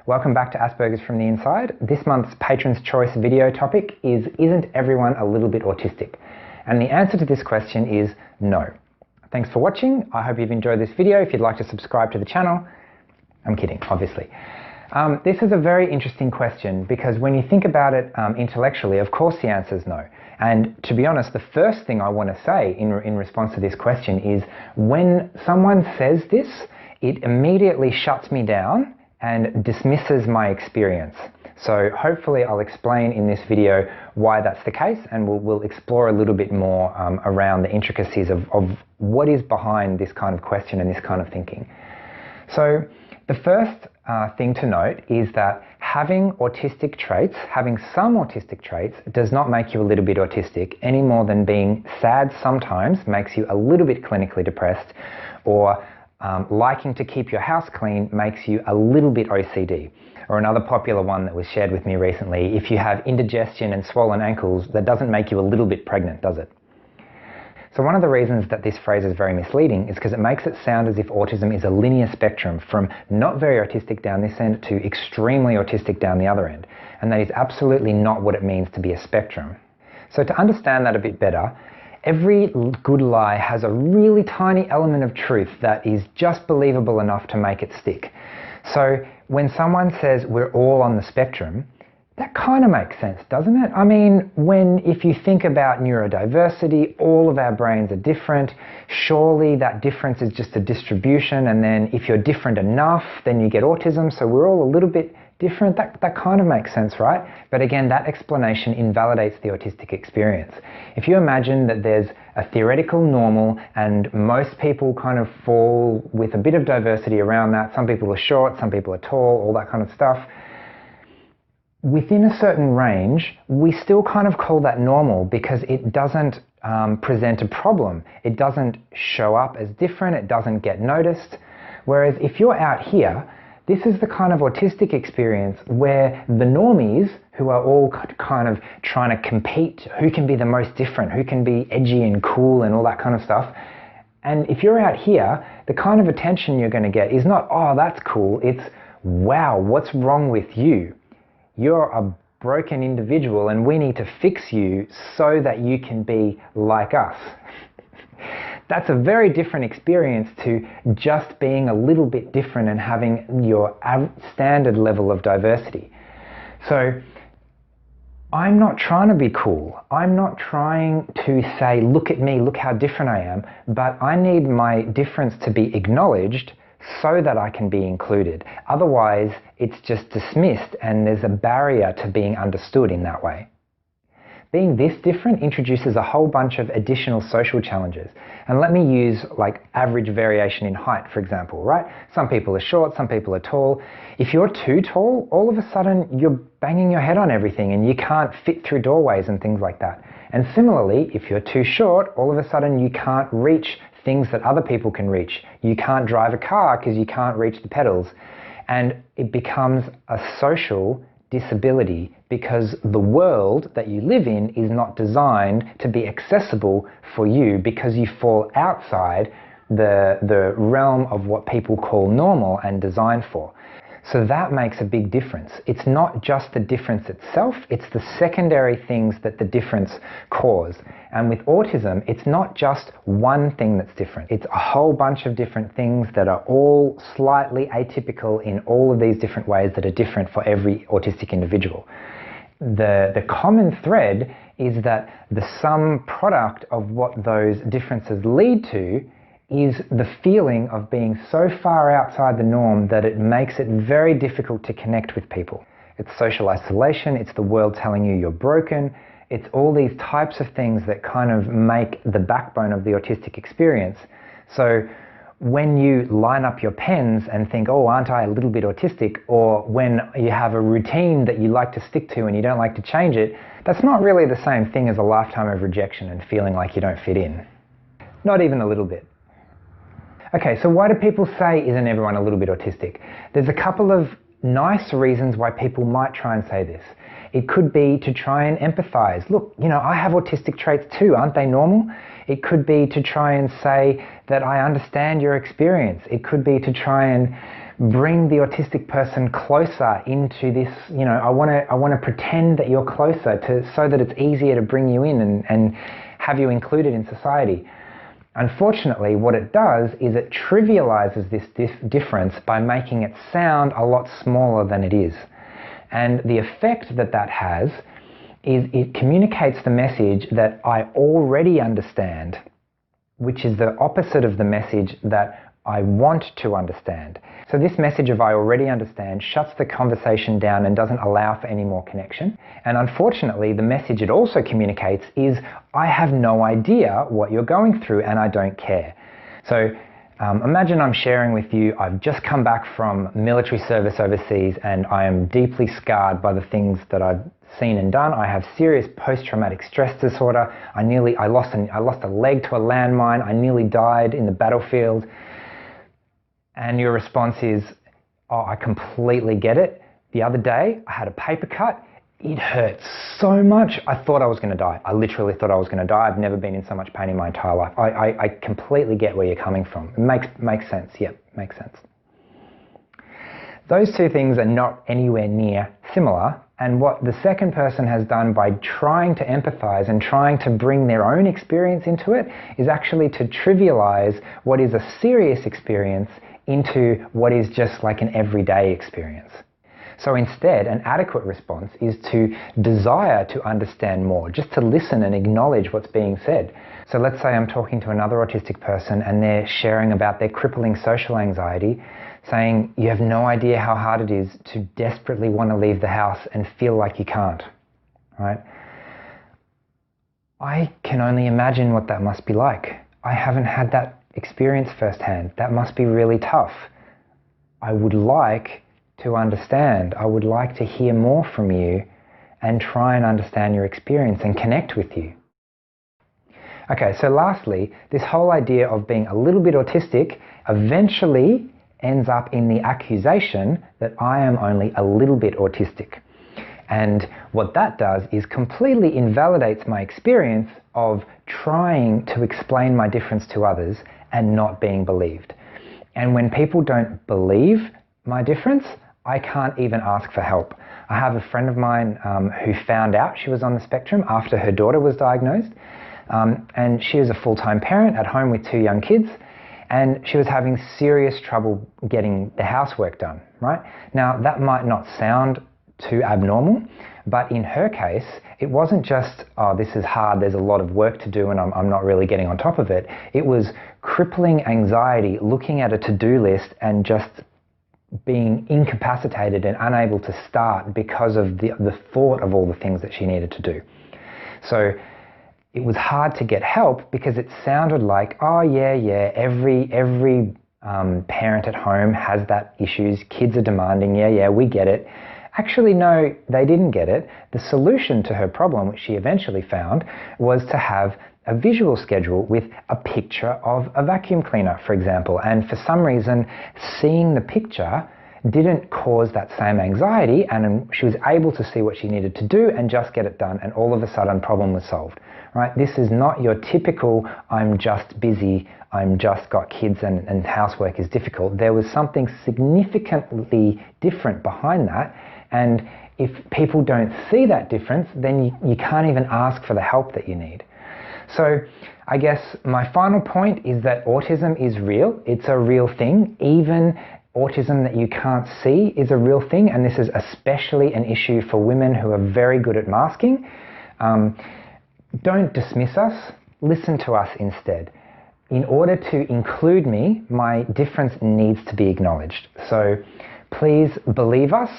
Welcome back to Aspergers from the Inside. This month's Patron's Choice video topic is, isn't everyone a little bit autistic? And the answer to this question is no. Thanks for watching. I hope you've enjoyed this video. If you'd like to subscribe to the channel, I'm kidding, obviously. This is a very interesting question because when you think about it intellectually, of course the answer is no. And to be honest, the first thing I want to say in response to this question is when someone says this, it immediately shuts me down and dismisses my experience. So hopefully I'll explain in this video why that's the case, and we'll explore a little bit more around the intricacies of what is behind this kind of question and this kind of thinking. So the first thing to note is that having autistic traits, having some autistic traits, does not make you a little bit autistic any more than being sad sometimes makes you a little bit clinically depressed, or liking to keep your house clean makes you a little bit OCD. Or another popular one that was shared with me recently, if you have indigestion and swollen ankles, that doesn't make you a little bit pregnant, does it? So one of the reasons that this phrase is very misleading is because it makes it sound as if autism is a linear spectrum from not very autistic down this end to extremely autistic down the other end. And that is absolutely not what it means to be a spectrum. So to understand that a bit better, every good lie has a really tiny element of truth that is just believable enough to make it stick. So when someone says we're all on the spectrum, that kind of makes sense, doesn't it? I mean, if you think about neurodiversity, all of our brains are different. Surely that difference is just a distribution, and then if you're different enough, then you get autism, so we're all a little bit different. That kind of makes sense, right? But again, that explanation invalidates the autistic experience. If you imagine that there's a theoretical normal and most people kind of fall with a bit of diversity around that, some people are short, some people are tall, all that kind of stuff, within a certain range, we still kind of call that normal because it doesn't present a problem. It doesn't show up as different, it doesn't get noticed. Whereas if you're out here, this is the kind of autistic experience where the normies, who are all kind of trying to compete, who can be the most different, who can be edgy and cool and all that kind of stuff. And if you're out here, the kind of attention you're going to get is not, oh, that's cool. It's, wow, what's wrong with you? You're a broken individual and we need to fix you so that you can be like us. That's a very different experience to just being a little bit different and having your standard level of diversity. So I'm not trying to be cool. I'm not trying to say, look at me, look how different I am, but I need my difference to be acknowledged so that I can be included. Otherwise, it's just dismissed and there's a barrier to being understood in that way. Being this different introduces a whole bunch of additional social challenges. And let me use like average variation in height, for example, right? Some people are short, some people are tall. If you're too tall, all of a sudden you're banging your head on everything and you can't fit through doorways and things like that. And similarly, if you're too short, all of a sudden you can't reach things that other people can reach. You can't drive a car because you can't reach the pedals. And it becomes a social disability because the world that you live in is not designed to be accessible for you because you fall outside the realm of what people call normal and designed for. So that makes a big difference. It's not just the difference itself, it's the secondary things that the difference cause. And with autism, it's not just one thing that's different. It's a whole bunch of different things that are all slightly atypical in all of these different ways that are different for every autistic individual. The common thread is that the sum product of what those differences lead to is the feeling of being so far outside the norm that it makes it very difficult to connect with people. It's social isolation, it's the world telling you you're broken, it's all these types of things that kind of make the backbone of the autistic experience. So when you line up your pens and think, oh, aren't I a little bit autistic? Or when you have a routine that you like to stick to and you don't like to change it, that's not really the same thing as a lifetime of rejection and feeling like you don't fit in. Not even a little bit. Okay, so why do people say, isn't everyone a little bit autistic? There's a couple of nice reasons why people might try and say this. It could be to try and empathize. Look, you know, I have autistic traits too, aren't they normal? It could be to try and say that I understand your experience. It could be to try and bring the autistic person closer into this, I want to pretend that you're closer so that it's easier to bring you in and have you included in society. Unfortunately, what it does is it trivializes this difference by making it sound a lot smaller than it is. And the effect that has is it communicates the message that I already understand, which is the opposite of the message that I want to understand. So this message of I already understand shuts the conversation down and doesn't allow for any more connection. And unfortunately, the message it also communicates is I have no idea what you're going through and I don't care. So imagine I'm sharing with you, I've just come back from military service overseas and I am deeply scarred by the things that I've seen and done. I have serious post-traumatic stress disorder. I lost a leg to a landmine. I nearly died in the battlefield. And your response is, oh, I completely get it. The other day, I had a paper cut. It hurt so much. I thought I was going to die. I literally thought I was going to die. I've never been in so much pain in my entire life. I completely get where you're coming from. It makes sense. Yep, makes sense. Those two things are not anywhere near similar. And what the second person has done by trying to empathize and trying to bring their own experience into it is actually to trivialize what is a serious experience into what is just like an everyday experience. So instead, an adequate response is to desire to understand more, just to listen and acknowledge what's being said. So let's say I'm talking to another autistic person and they're sharing about their crippling social anxiety, saying, you have no idea how hard it is to desperately want to leave the house and feel like you can't, right? I can only imagine what that must be like. I haven't had that experience firsthand. That must be really tough. I would like to understand. I would like to hear more from you and try and understand your experience and connect with you. Okay, so lastly, this whole idea of being a little bit autistic eventually ends up in the accusation that I am only a little bit autistic. And what that does is completely invalidates my experience of trying to explain my difference to others and not being believed. And when people don't believe my difference, I can't even ask for help. I have a friend of mine who found out she was on the spectrum after her daughter was diagnosed. And she was a full-time parent at home with 2 young kids. And she was having serious trouble getting the housework done, right? Now, that might not sound too abnormal, but in her case, it wasn't just, oh, this is hard, there's a lot of work to do and I'm not really getting on top of it. It was crippling anxiety, looking at a to-do list and just being incapacitated and unable to start because of the thought of all the things that she needed to do. So it was hard to get help because it sounded like, oh yeah, every parent at home has that issues, kids are demanding, yeah, we get it. Actually, no, they didn't get it. The solution to her problem, which she eventually found, was to have a visual schedule with a picture of a vacuum cleaner, for example. And for some reason, seeing the picture didn't cause that same anxiety, and she was able to see what she needed to do and just get it done, and all of a sudden, problem was solved. Right? This is not your typical, I'm just busy, I'm just got kids and housework is difficult. There was something significantly different behind that, and if people don't see that difference, then you can't even ask for the help that you need. So I guess my final point is that autism is real. It's a real thing. Even autism that you can't see is a real thing, and this is especially an issue for women who are very good at masking. Don't dismiss us, listen to us instead. In order to include me, my difference needs to be acknowledged. So please believe us,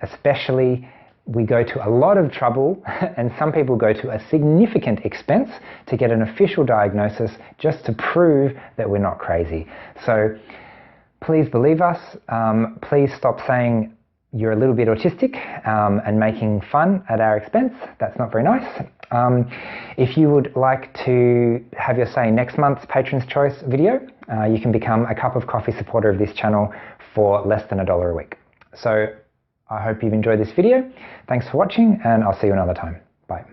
especially we go to a lot of trouble and some people go to a significant expense to get an official diagnosis just to prove that we're not crazy. So please believe us. Please stop saying you're a little bit autistic and making fun at our expense. That's not very nice. If you would like to have your say in next month's Patron's Choice video, you can become a cup of coffee supporter of this channel for less than $1 a week. So I hope you've enjoyed this video. Thanks for watching, and I'll see you another time. Bye.